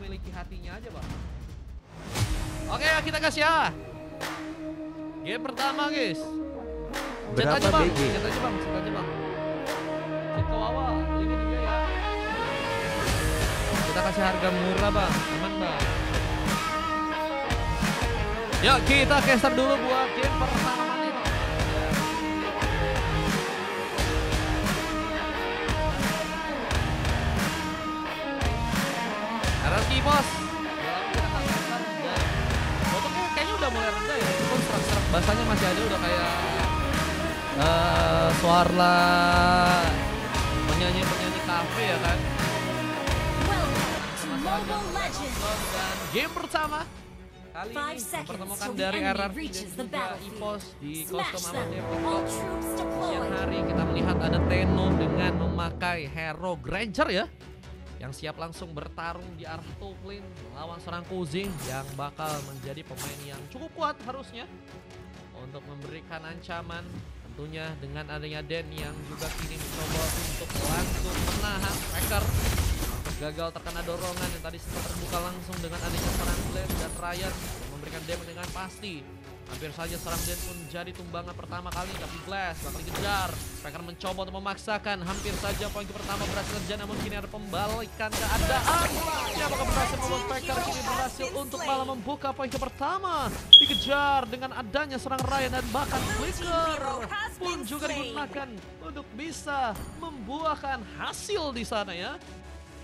memiliki hatinya aja bang. Oke ya kita gas ya. Game pertama guys. Chat Berapa aja bang, BG? chat aja bang, chat aja bang. Chat ke Wawa, linknya juga ya. Kita kasih harga murah bang, aman bang. Yuk kita caster dulu buat game pertama nih bang. Hierarchy bos. Bottomnya kayaknya udah mulai rendah ya, meskipun serak-serak basahnya masih ada, udah kayak suara penyanyi-penyanyi kafe ya kan. Dan game pertama kali ini mempertemukan dari RRQ dan juga EVOS di kostum amatir TikTok. Siang hari kita melihat ada Tenno dengan memakai hero Granger ya, yang siap langsung bertarung di arah top lane melawan seorang Kuzing yang bakal menjadi pemain yang cukup kuat harusnya untuk memberikan ancaman. Tentunya dengan adanya Den yang juga kini mencoba untuk langsung menahan Faker. Gagal terkena dorongan yang tadi sempat terbuka langsung dengan adanya seorang Glenn dan Ryan yang memberikan damage dengan pasti. Hampir saja seorang Den pun jadi tumbangan pertama kali, tapi Blast bakal dikejar. Faker mencoba untuk memaksakan, hampir saja poin pertama berhasil terjadi, namun kini ada pembalikan keadaan. Yang bakal berhasil membuat Faker kini berhasil untuk malah membuka poin pertama. Dikejar dengan adanya seorang Ryan dan bahkan Flicker pun juga digunakan untuk bisa membuahkan hasil di sana ya.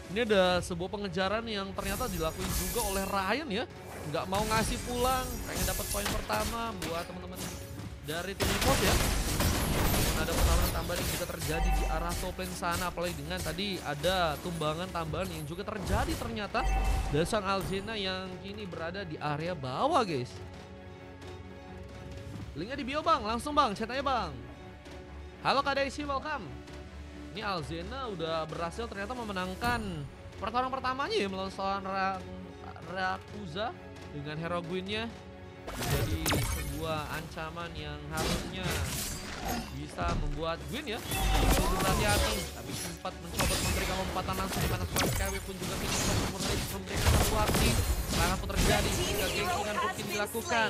Ini ada sebuah pengejaran yang ternyata dilakuin juga oleh Ryan ya. Nggak mau ngasih pulang, pengen dapat poin pertama buat teman-teman dari tim EVOS ya. Dan ada pertarungan tambahan yang juga terjadi di arah top lane sana, apalagi dengan tadi ada tumbangan tambahan yang juga terjadi ternyata dari sang Alzena yang kini berada di area bawah guys. Linknya di bio bang, langsung bang, chat aja bang. Halo Kak Daisy, welcome. Ini Alzena udah berhasil ternyata memenangkan pertarungan pertamanya ya melawan seorang Rakuza dengan hero Gwyn-nya. Jadi sebuah ancaman yang harusnya bisa membuat Gwyn ya berhati-hati, tapi sempat mencoba memberikan lompatan langsung di mana seorang KW pun juga kini memberikan situasi. Serangan pun terjadi hingga gengsingan pun kini dilakukan.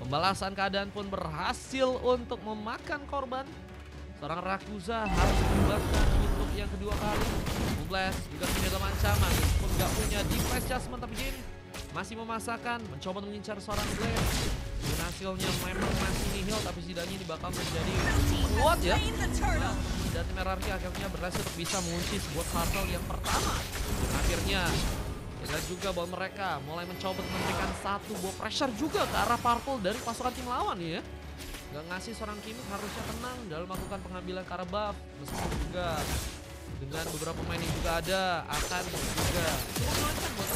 Pembalasan keadaan pun berhasil untuk memakan korban. Seorang Rakuza harus membakar untuk yang kedua kali. Blast juga punya dalam ancaman, meskipun gak punya defense adjustment, tapi Jin masih memasakkan, mencoba mengincar seorang Blast. Dan hasilnya memang masih nihil, tapi setidaknya ini bakal menjadi kuat ya. Nah, dan tim RRQ akhirnya berhasil untuk bisa mengunci sebuah turtle yang pertama. Dan akhirnya kita juga bahwa mereka mulai mencoba memberikan satu buah pressure juga ke arah purple dari pasukan tim lawan ya. Gak ngasih seorang Kimik harusnya tenang dalam melakukan pengambilan ke arah buff. Meskipun juga dengan beberapa pemain yang juga ada akan juga memanfaatkan buat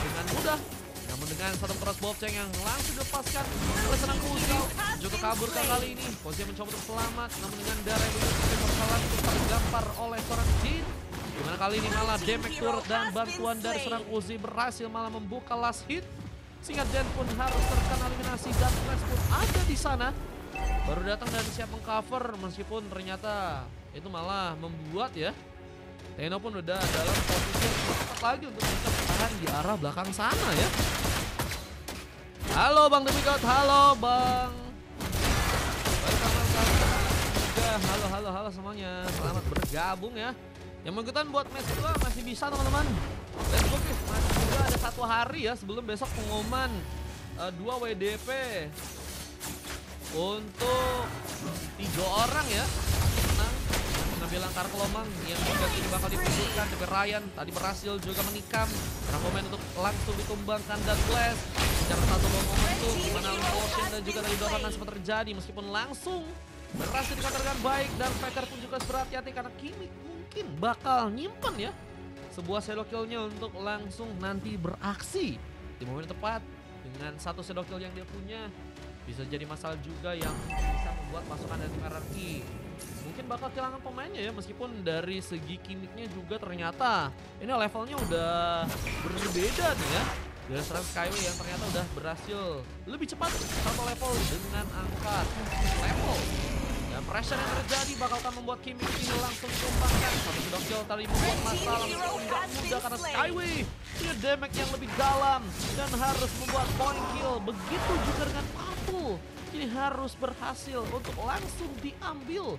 dengan mudah. Namun dengan satu cross bolt yang langsung dilepaskan oleh seorang Kuzing juga kabur kali ini. Posisi mencoba untuk selamat, namun dengan darah yang bersalah untuk tergampar oleh seorang Jin. Dimana kali ini malah damage turret dan bantuan dari seorang Uzi berhasil malah membuka last hit. Sehingga Den pun harus terkena eliminasi dan Flash pun ada di sana. Baru datang dan siap mengcover, meskipun ternyata itu malah membuat ya Tenno pun udah dalam posisi yang tepat lagi untuk bisa bertahan di arah belakang sana ya. Halo Bang Demigod, halo Bang. Juga halo semuanya, selamat bergabung ya. Yang mau ikutan buat match 2 masih bisa teman-teman. Let's go guys, masih juga ada 1 hari ya sebelum besok pengumuman 2 WDP untuk 3 orang ya. Menang pengambilan Karkelomang yang juga kini bakal dipundurkan. Tapi Ryan tadi berhasil juga menikam para pemain untuk langsung ditumbangkan dan Blast secara satu momentum di mana motion dan juga dari dorongan sempat terjadi meskipun langsung berhasil dikatakan baik dan Faker pun juga berhati-hati karena kini mungkin bakal nyimpen ya sebuah shadow kill-nya untuk langsung nanti beraksi di momen tepat. Dengan satu shadow kill yang dia punya bisa jadi masalah juga yang bisa membuat pasukan dari tim RRQ mungkin bakal kehilangan pemainnya ya, meskipun dari segi kimiknya juga ternyata ini levelnya udah berbeda nih ya. Dari seorang Skyway yang ternyata udah berhasil lebih cepat satu level dengan angka level Dan pressure yang terjadi bakalkan membuat Kimi ini langsung ditumbangkan. Satu sudah kill tadi membuat masalah meskipun nggak mudah karena Skyway punya damage yang lebih dalam dan harus membuat point kill. Begitu juga dengan Papu. Ini harus berhasil untuk langsung diambil.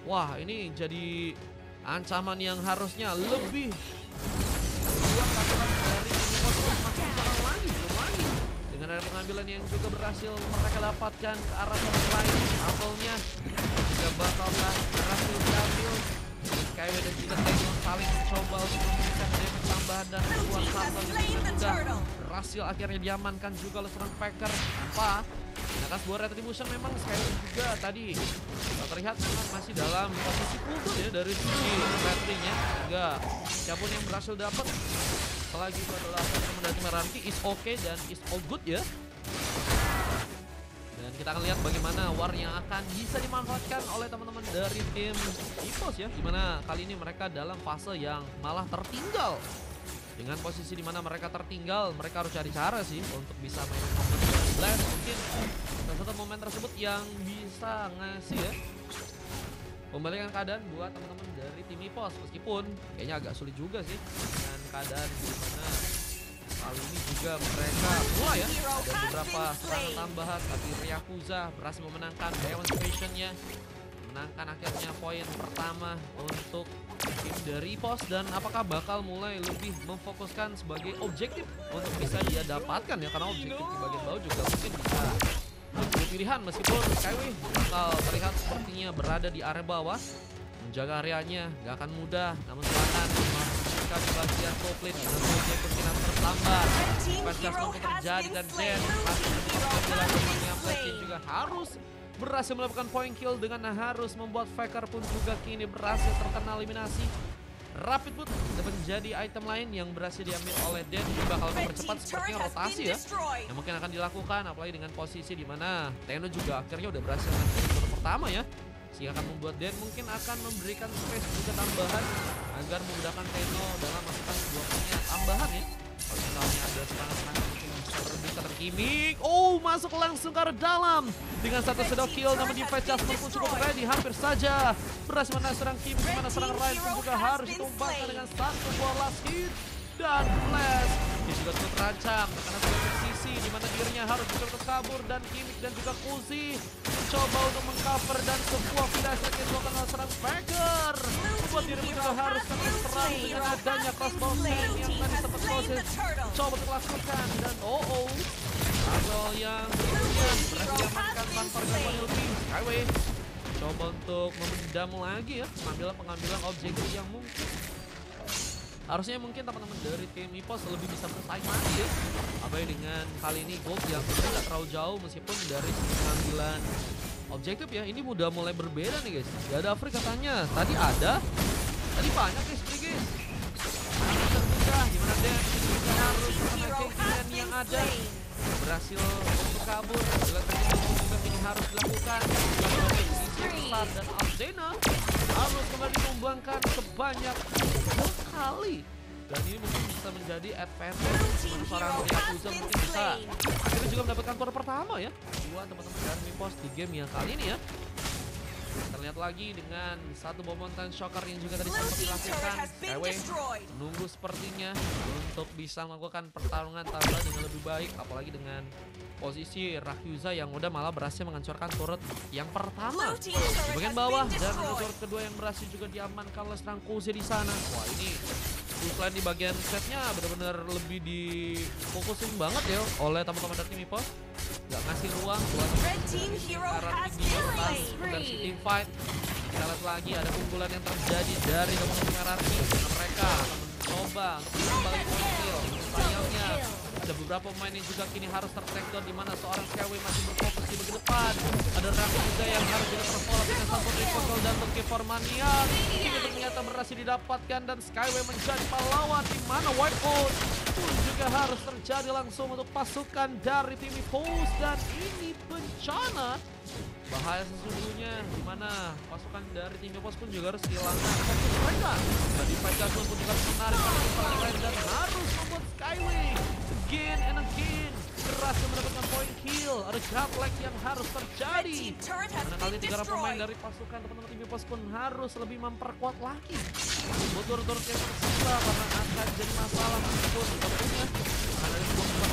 Wah, ini jadi ancaman yang harusnya lebih buat pasukan dari ini masih serang lagi, belum lagi. Dengan ada pengambilan yang juga berhasil mereka dapatkan ke arah yang lain, apelnya juga bakalkan berhasil diambil. Skyway dan juga Taylor saling mencoba untuk memberikan damage tambahan dan membuat satu yang sudah berhasil akhirnya diamankan juga oleh seorang Faker. Apa? Nah, sebuah retribution memang Skyway juga tadi terlihat memang masih dalam posisi unggul ya dari sisi retrinya. Hingga siapapun yang berhasil dapat apalagi itu adalah teman dari Meraki is okay dan is all good ya. Dan kita akan lihat bagaimana war yang akan bisa dimanfaatkan oleh teman-teman dari tim EPOS ya. Dimana kali ini mereka dalam fase yang malah tertinggal. Dengan posisi dimana mereka tertinggal, mereka harus cari cara sih untuk bisa main momen blast. Mungkin salah satu momen tersebut yang bisa ngasih ya membalikan keadaan buat teman-teman dari tim EPOS. Meskipun kayaknya agak sulit juga sih dengan keadaan dimana kali ini juga mereka mulai ya ada beberapa serangan tambahan, tapi Ryakuza berhasil memenangkan demonstration-nya, menangkan akhirnya poin pertama untuk tim dari EPOS. Dan apakah bakal mulai lebih memfokuskan sebagai objektif untuk bisa dia dapatkan ya, karena objektif di bagian bawah juga mungkin bisa menjadi pilihan. Meskipun Skyway bakal terlihat sepertinya berada di area bawah, menjaga areanya gak akan mudah, namun silakan memasukan di bagian top lane dan objek kemungkinan terlambat. Pasca mampu terjadi dan Den masih berjalan juga harus berhasil melakukan point kill dengan harus membuat Faker pun juga kini berhasil terkena eliminasi. Rapid Boot menjadi item lain yang berhasil diambil oleh Den, juga bakal mempercepat sepertinya rotasi ya yang mungkin akan dilakukan, apalagi dengan posisi di mana Tenno juga akhirnya udah berhasil menang quarter pertama ya, sehingga akan membuat Den mungkin akan memberikan space juga tambahan agar memudahkan Tenno dalam melakukan sebuah tambahan ya. Kalau misalnya ada serangan-serangan mungkin bisa terbuka tergimik. Oh, masuk langsung ke arah dalam dengan satu sedot kill, namun defense Jasmine pun cukup ready, hampir saja berhasil menang serang Kim, di mana serang Ryan pun juga harus ditumbangkan dengan satu buah last hit dan flash. Dia juga cukup terancam karena sebagai sisi di mana dirinya harus mencoba kabur, dan Kimik dan juga Kuzi mencoba untuk mengcover dan sebuah flash lagi dilakukan oleh serang Faker. Membuat dirimu juga harus kena serang dengan adanya crossbow stand yang tadi sempat proses coba untuk lakukan, dan Agol yang berikutnya berhasil diamankan tanpa gangguan lebih. Skyway coba untuk memendam lagi ya pengambilan objektif yang mungkin harusnya mungkin teman-teman dari tim EPOS lebih bisa bersaing lagi ya. Apalagi dengan kali ini Gold yang tidak terlalu jauh meskipun dari pengambilan objektif ya, ini udah mulai berbeda nih guys. Gak ada free katanya, tadi banyak guys free guys. Terbuka dimana Dan juga harus kena keinginan yang ada, berhasil untuk kabur. Juga ini harus dilakukan besar, dan Alzena harus kembali ditumbangkan sebanyak 2 kali. Dan ini mungkin bisa menjadi advantage untuk seorang Ryakuza, mungkin bisa akhirnya juga mendapatkan quarter pertama ya buat teman-teman dari EPOS di game yang kali ini ya. Terlihat lagi dengan satu Bomontan Shocker yang juga tadi sempat dilakukan. Skyway menunggu sepertinya untuk bisa melakukan pertarungan tambahan dengan lebih baik, apalagi dengan posisi Ryakuza yang udah malah berhasil menghancurkan turret yang pertama di bagian bawah, dan turret kedua yang berhasil juga diamankan oleh serang Kuzi di sana. Wah, ini selain di bagian setnya benar-benar lebih difokusin banget ya oleh teman-teman dari tim EPOS. Gak ngasih ruang buat arah dari team fight. Kita lihat lagi ada pukulan yang terjadi dari teman-teman Meraki. Mereka akan mencoba kembali kill. Sayangnya ada beberapa pemain yang juga kini harus tersektor, di mana seorang Skyway masih berfokus di bagian depan. Ada Ryakuza yang harus juga terfollow dengan satu triple dan Turki Formania. Ini ternyata berhasil didapatkan, dan Skyway menjadi pahlawan, di mana Whiteout pun juga harus terjadi langsung untuk pasukan dari tim EPOS. Dan ini bencana bahaya sesungguhnya, di mana pasukan dari tim EPOS pun juga harus kehilangan fokus mereka. Dan di Fight Jasmine pun juga harus menarik dan harus membuat Skyway again and again berhasil mendapatkan poin kill, ada godlike yang harus terjadi. Karena kali 3 pemain dari pasukan teman-teman tim EVOS pun harus lebih memperkuat lagi. Turut-turut yang tersisa karena akan jadi masalah meskipun tentunya akan ada sebuah tempat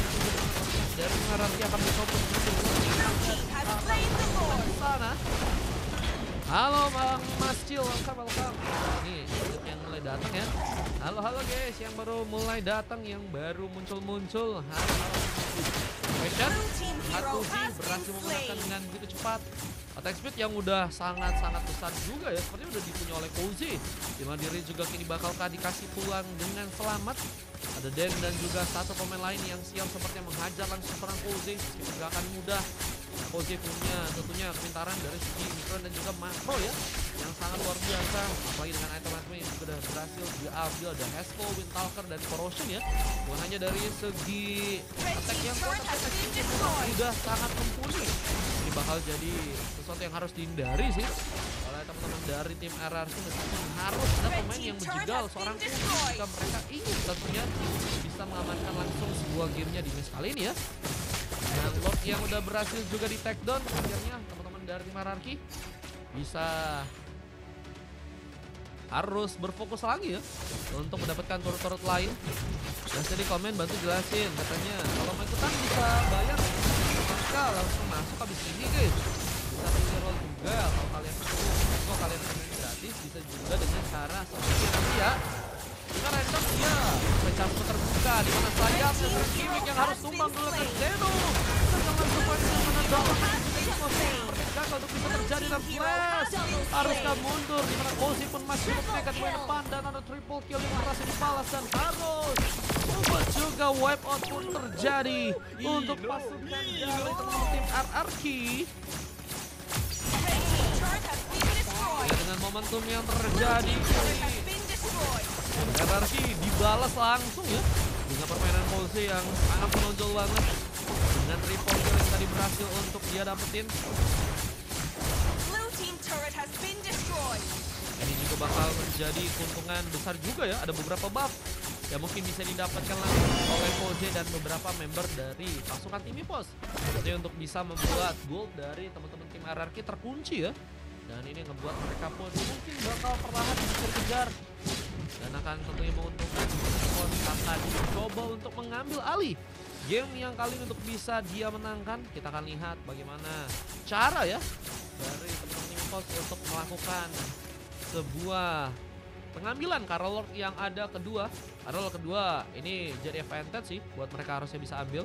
dari Hierarchy akan mencoba di sana. Halo Bang Mas Cil, welcome. Nih yang mulai datang ya. Halo guys, yang baru mulai datang, yang baru muncul. Halo. Fashion, Hatusi berhasil memenangkan dengan begitu cepat. Attack speed yang udah sangat-sangat besar juga ya, sepertinya udah dipunya oleh Cozy. Dimana diri juga kini bakalkah dikasih pulang dengan selamat. Ada Den dan juga satu pemain lain yang siap sepertinya menghajar langsung serang Cozy. Meskipun gak akan mudah. Cozy punya tentunya kepintaran dari segi mikro dan juga makro ya, yang sangat luar biasa. Apalagi dengan item-item yang sudah berhasil diambil, ada Hesco, Windtalker, dan Corrosion ya. Bukan hanya dari segi attack yang kuat, tapi sudah sangat mumpuni. Ini bakal jadi sesuatu yang harus dihindari sih oleh teman-teman dari tim RRQ, meskipun harus ada pemain yang menjegal seorang Cozy jika mereka ingin tentunya bisa mengamankan langsung sebuah gamenya di match kali ini ya. Dan Lord yang udah berhasil juga di take down, akhirnya teman-teman dari tim Hierarchy bisa harus berfokus lagi ya untuk mendapatkan turret-turret lain. Dan jadi komen bantu jelasin, katanya kalau mau ikutan bisa bayar, maka langsung masuk habis ini guys. Bisa pilih roll juga kalau kalian mau, kalian pengen gratis bisa juga dengan cara seperti nanti ya. Dengan random ya, pecah terbuka di mana sayapnya Gimmick yang harus tumbang dulu ke Zeno. Jangan supaya menendang gagal untuk bisa terjadi dan flash. Haruskah mundur di mana Cozy pun masih nekat di depan dan ada triple kill yang berhasil dibalas dan harus juga wipe out pun terjadi untuk pasukan dari teman-teman tim RRQ. Ya, dengan momentum yang terjadi RRQ dibalas langsung ya dengan permainan Cozy yang sangat menonjol banget dengan triple kill yang tadi berhasil untuk dia dapetin. Ini juga bakal menjadi keuntungan besar juga ya, ada beberapa buff yang mungkin bisa didapatkan langsung oleh Cozy dan beberapa member dari pasukan tim EVOS. Jadi untuk bisa membuat gold dari teman-teman tim RRQ terkunci ya. Dan ini ngebuat mereka pun mungkin bakal perlahan bisa dikejar dan akan tentunya menguntungkan EVOS akan coba untuk mengambil alih game yang kali ini untuk bisa dia menangkan. Kita akan lihat bagaimana cara ya dari teman-teman tim EVOS untuk melakukan sebuah pengambilan Carol Lord yang ada kedua. Carol kedua ini jadi advantage sih buat mereka, harusnya bisa ambil.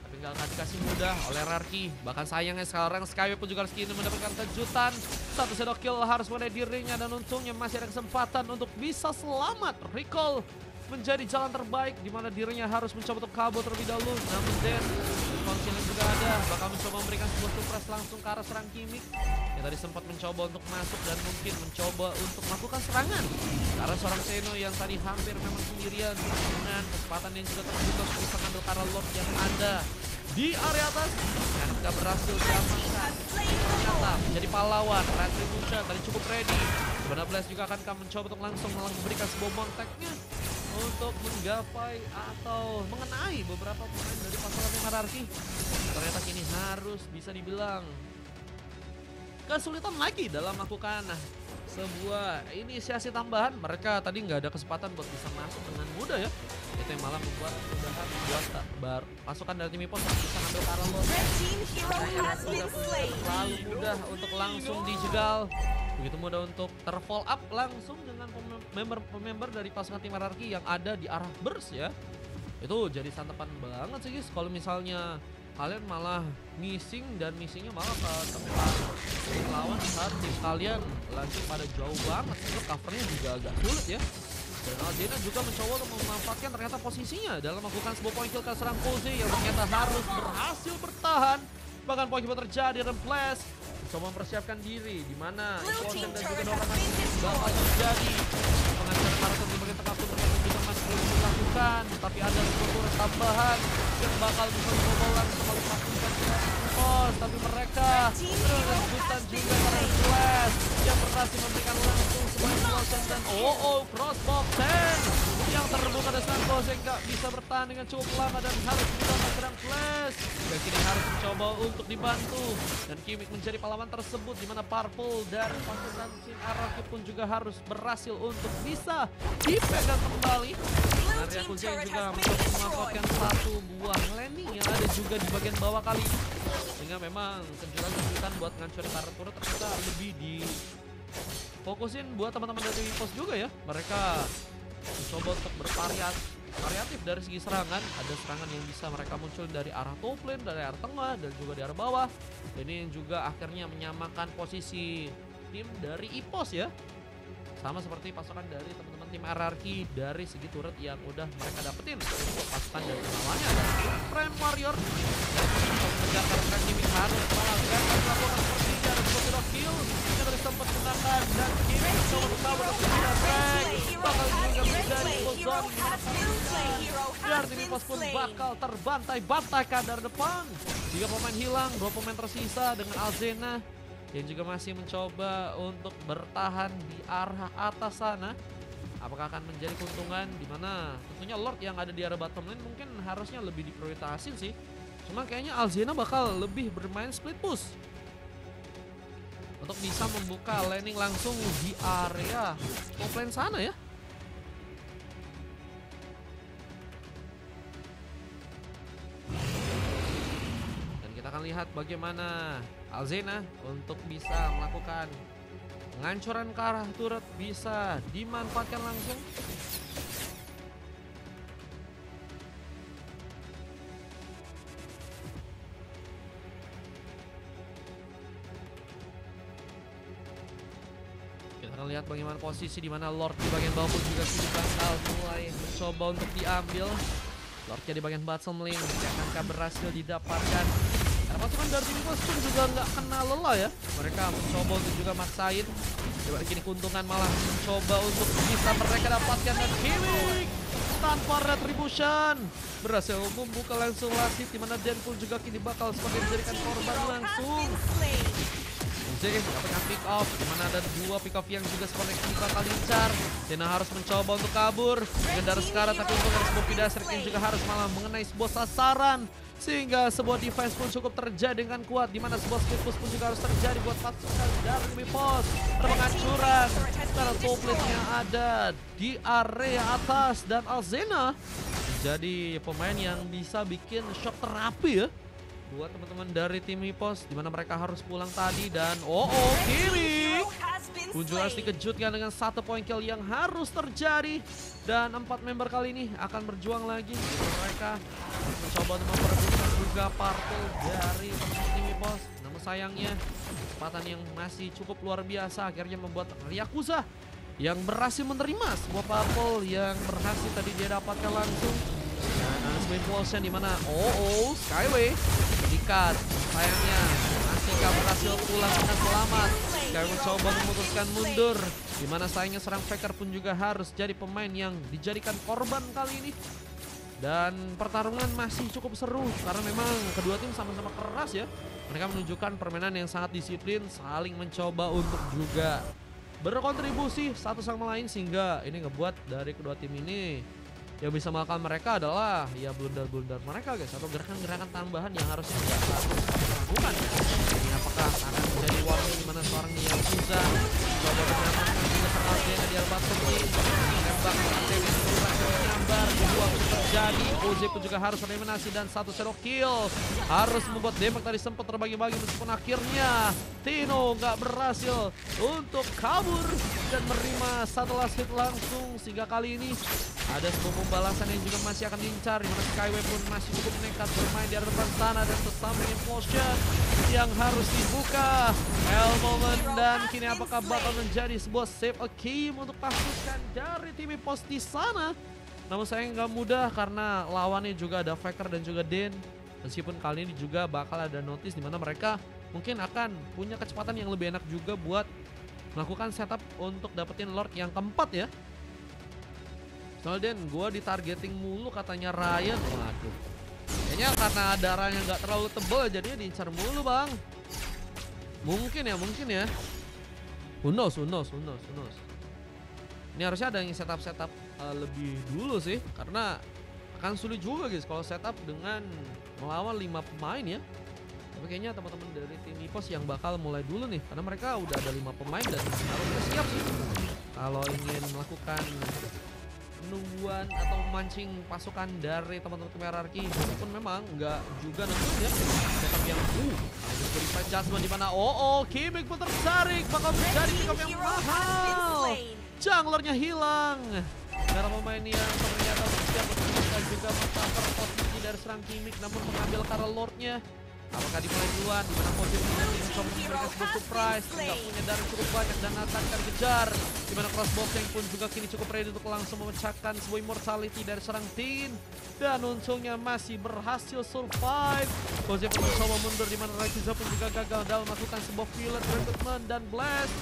Tapi nggak akan dikasih mudah oleh RRQ. Bahkan sayangnya sekarang Skyway pun juga harus kini mendapatkan kejutan. Satu shadow kill harus mengenai dirinya dan untungnya masih ada kesempatan untuk bisa selamat. Recall menjadi jalan terbaik di mana dirinya harus mencoba untuk kabur terlebih dahulu. Namun Den function yang juga ada bakal mencoba memberikan sebuah surprise langsung ke arah serang Gimmick yang tadi sempat mencoba untuk masuk dan mungkin mencoba untuk melakukan serangan ke arah seorang Zeno yang tadi hampir memang sendirian dengan kesempatan yang juga terbuka untuk bisa mengambil Carol Lord yang ada di area atas dan tidak berhasil diamankan. Ternyata menjadi pahlawan. Retribution tadi cukup ready. Sebenarnya Blast juga akan mencoba untuk langsung memberikan sebuah monteknya untuk menggapai atau mengenai beberapa pemain dari pasukan tim RRQ. Ternyata kini harus bisa dibilang kesulitan lagi dalam melakukan sebuah inisiasi tambahan. Mereka tadi nggak ada kesempatan buat bisa masuk dengan mudah ya. Itu yang malah membuat kemudahan buat pasukan dari tim EVOS bisa ngambil Carol Lord. Terlalu mudah untuk langsung dijegal. Begitu mudah untuk terfollow up langsung dengan member dari pasukan tim RRQ yang ada di arah burst ya. Itu jadi santapan banget sih guys kalau misalnya kalian malah missing dan missingnya malah ke tempat lawan saat tim kalian lagi pada jauh banget. Itu covernya juga agak sulit ya. Dan Aldena juga mencoba untuk memanfaatkan ternyata posisinya dalam melakukan sebuah point kill ke serang Cozy yang ternyata harus berhasil bertahan. Bahkan point kill terjadi dan Flash coba mempersiapkan diri di mana Implosion dan juga dorongan bakal terjadi. Pengajaran Marathon di bagian tengah pun ternyata juga masih belum dilakukan, tapi ada struktur tambahan yang bakal bisa dicoba langsung melakukan Impos, tapi mereka rebutan juga dari Flash yang berhasil memberikan langsung sebuah Implosion dan crossbow 10 yang terbuka dengan Boss yang nggak bisa bertahan dengan cukup lama dan harus dibantu serang flash. Dan kini harus mencoba untuk dibantu. Dan Kimik menjadi pahlawan tersebut di mana Purple dari pasukan Team Araki pun juga harus berhasil untuk bisa dipegang kembali. Dan Ryakuza yang juga mencoba memanfaatkan satu buah landing yang ada juga di bagian bawah kali ini. Sehingga memang kejutan buat ngancurin turret turret ternyata lebih difokusin buat teman-teman dari pos juga ya. Mereka mencoba untuk variatif dari segi serangan. Ada serangan yang bisa mereka muncul dari arah top lane, dari arah tengah, dan juga dari arah bawah. Ini juga akhirnya menyamakan posisi tim dari EPOS ya. Sama seperti pasukan dari teman-teman tim RRQ dari segi turret yang udah mereka dapetin. Untuk pasukan dari lawannya ada Prime Warrior. Mengejar karena Kimik harus melanggar dan melakukan seperti ini. Ada Scorpio kill yang tadi sempat gunakan. Dan Kimik mencoba untuk kabur tapi tidak track. Bakal juga menjadi pozon. Dan tim EPOS pun bakal terbantai-bantaikan dari depan. 3 pemain hilang, 2 pemain tersisa dengan Alzena yang juga masih mencoba untuk bertahan di arah atas sana. Apakah akan menjadi keuntungan di mana tentunya Lord yang ada di arah bottom lane mungkin harusnya lebih diprioritasin sih. Cuma kayaknya Alzena bakal lebih bermain split push untuk bisa membuka laning langsung di area top lane sana ya. Dan kita akan lihat bagaimana Alzena untuk bisa melakukan penghancuran ke arah turret bisa dimanfaatkan langsung. Kita akan lihat bagaimana posisi di mana Lord di bagian bawah pun juga sudah bakal mulai mencoba untuk diambil. Lordnya di bagian bottom lane akankah berhasil didapatkan? Pasukan dari tim EPOS pun juga nggak kena lelah ya. Mereka mencoba untuk juga maksain. Coba kini keuntungan malah mencoba untuk bisa mereka dapatkan. Dan Kimik tanpa retribution berhasil membuka langsung wasit. Dimana Den pun juga kini bakal sebagai dijadikan korban langsung. Zeke dapatkan pick off. Dimana ada 2 pick off yang juga seperti ini bakal diincar. Dena harus mencoba untuk kabur dengan darah sekarat. Tapi untuk dari sebuah Pidasrik yang juga harus malah mengenai sebuah sasaran. Sehingga sebuah defense pun cukup terjadi dengan kuat. Dimana sebuah split push pun juga harus terjadi buat pasukan dari EPOS. Ada penghancuran karena top lane-nya ada di area atas. Dan Alzena menjadi pemain yang bisa bikin shock terapi ya buat teman-teman dari tim EPOS. Dimana mereka harus pulang tadi. Dan Kimik pun juga harus dikejutkan dengan 1 poin kill yang harus terjadi. Dan 4 member kali ini akan berjuang lagi. Mereka mencoba untuk memperebutkan juga Purple dari teman-teman tim EPOS. Namun sayangnya kecepatan yang masih cukup luar biasa akhirnya membuat Ryakuza yang berhasil menerima sebuah Purple yang berhasil tadi dia dapatkan langsung. Dan ada sebuah impulsion di mana Skyway dikat. Sayangnya masih gak berhasil pulang dengan selamat. Skyway mencoba memutuskan mundur. Dimana sayangnya serang Faker pun juga harus jadi pemain yang dijadikan korban kali ini. Dan pertarungan masih cukup seru karena memang kedua tim sama-sama keras ya. Mereka menunjukkan permainan yang sangat disiplin, saling mencoba untuk juga berkontribusi satu sama lain. Sehingga ini ngebuat dari kedua tim ini yang bisa melakukan mereka adalah ya blunder-blunder mereka guys, atau gerakan-gerakan tambahan yang harusnya tidak harus dilakukan. Ini apakah akan menjadi warning dimana seorang Yakuza coba menyelamatkan juga Alzena di bottom lane, tembak Dewi menyambar, kedua pun terjadi. Oze pun juga harus eliminasi dan 1 shadow kill harus membuat damage tadi sempat terbagi-bagi, meskipun akhirnya Tino nggak berhasil untuk kabur dan menerima 1 last hit langsung. Sehingga kali ini ada sebuah pembalasan yang juga masih akan diincar, dimana Skyway pun masih cukup nekat bermain di depan sana. Dan tersamping implosion yang harus dibuka Hell Moment. Dan kini apakah bakal menjadi sebuah save a game untuk pasukan dari tim EPOS di sana. Namun sayang nggak mudah karena lawannya juga ada Faker dan juga Den. Meskipun kali ini juga bakal ada notice dimana mereka mungkin akan punya kecepatan yang lebih enak juga buat melakukan setup untuk dapetin Lord yang keempat ya. Soalnya Den, gue ditargeting mulu katanya Ryan. Waduh, kayaknya karena darahnya nggak terlalu tebal jadinya diincar mulu bang. Mungkin ya. Who knows. Ini harusnya ada yang setup lebih dulu sih, karena akan sulit juga guys kalau setup dengan melawan 5 pemain ya. Tapi kayaknya teman-teman dari tim EPOS yang bakal mulai dulu nih, karena mereka udah ada 5 pemain dan harusnya siap sih kalau ingin melakukan penungguan atau memancing pasukan dari teman-teman tim hierarki. Meskipun memang nggak juga nemuin ya setup yang harus beri adjustment di mana Kimik pun tertarik, bakal menjadi pick yang mahal. Junglernya hilang karena pemain yang ternyata bersiap untuk bisa juga mengcover posisi dari serang Kimik, namun mengambil Karel Lordnya. Apakah dimulai duluan, dimana posisi nanti mencoba memberikan sebuah surprise, tidak punya darah cukup banyak dan Nathan akan kejar, dimana crossboxing pun juga kini cukup ready untuk langsung memecahkan sebuah immortality dari serang Tin, dan untungnya masih berhasil survive. Koze pun mencoba mundur, dimana Rakiza pun juga gagal dalam melakukan sebuah field recruitment dan blast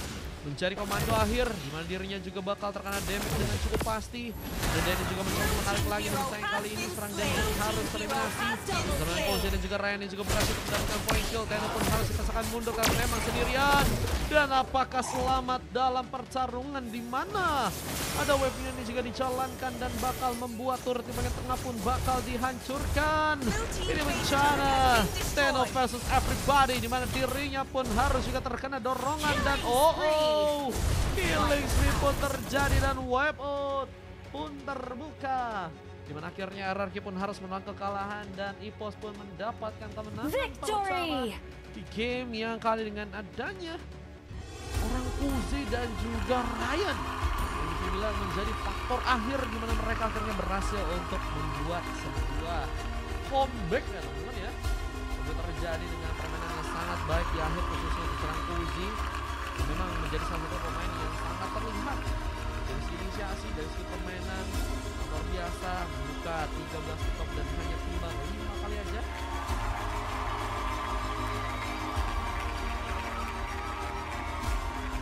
mencari komando akhir, dimana dirinya juga bakal terkena damage dengan cukup pasti. Dan Danny juga mencoba menarik lagi, namun sayang kali ini serang Danny harus eliminasi. Sementara Koze dan juga Ryan yang juga berhasil mendapatkan point kill. Tenno pun harus dipaksakan mundur karena memang sendirian. Dan apakah selamat dalam pertarungan di mana ada wave-nya ini juga dijalankan dan bakal membuat turret di bagian tengah pun bakal dihancurkan. Ini bencana Tenno versus everybody, dimana dirinya pun harus juga terkena dorongan dan killing spree pun terjadi dan wipe out pun terbuka, dimana akhirnya RRQ pun harus menelan kekalahan dan EPOS pun mendapatkan kemenangan pertama di game yang kali dengan adanya orang Uzi dan juga Ryan yang dibilang menjadi faktor akhir di mana mereka akhirnya berhasil untuk membuat sebuah comeback ya teman-teman ya. Itu terjadi dengan permainan yang sangat baik di akhir, khususnya untuk serang Uzi. Memang menjadi salah satu pemain yang sangat terlihat dari segi inisiasi, dari segi permainan luar biasa, membuka 13 top dan hanya timbang 5 kali aja.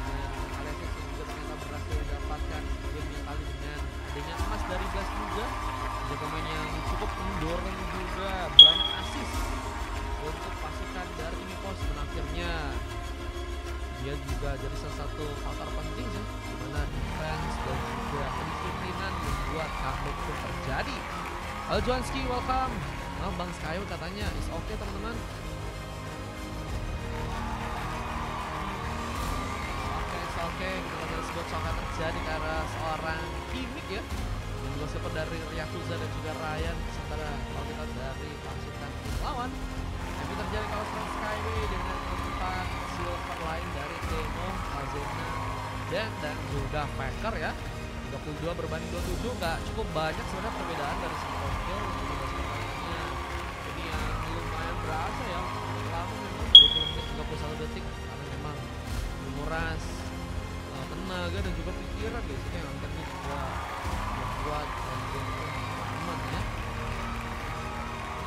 Dan Alexis yang juga ternyata berhasil mendapatkan game yang kali dengan adanya emas dari Blast juga. Ada pemain yang cukup mendorong juga banyak assist untuk pasukan dari EPOS, dan akhirnya dia juga jadi salah satu faktor penting sih, dimana defense dan juga kedisiplinan membuat comeback itu terjadi. Halo Joanski, welcome. Nah, Bang Skyo katanya is okay teman-teman. Oke, kita lihat sebuah comeback terjadi karena seorang Kimik ya, yang juga support dari Yakuza dan juga Ryan. Sementara kalau kita dari pasukan lawan, yang terjadi kalau serang Skyway dengan keempat silver lain dari Tenno, Azena, dan juga Faker ya. 32 berbanding 27, nggak cukup banyak sebenarnya perbedaan dari segi skill untuk permainannya. Ini yang lumayan berasa ya, lama memang 20 menit 31 detik karena memang menguras tenaga dan juga pikiran guys, ini yang akan juga membuat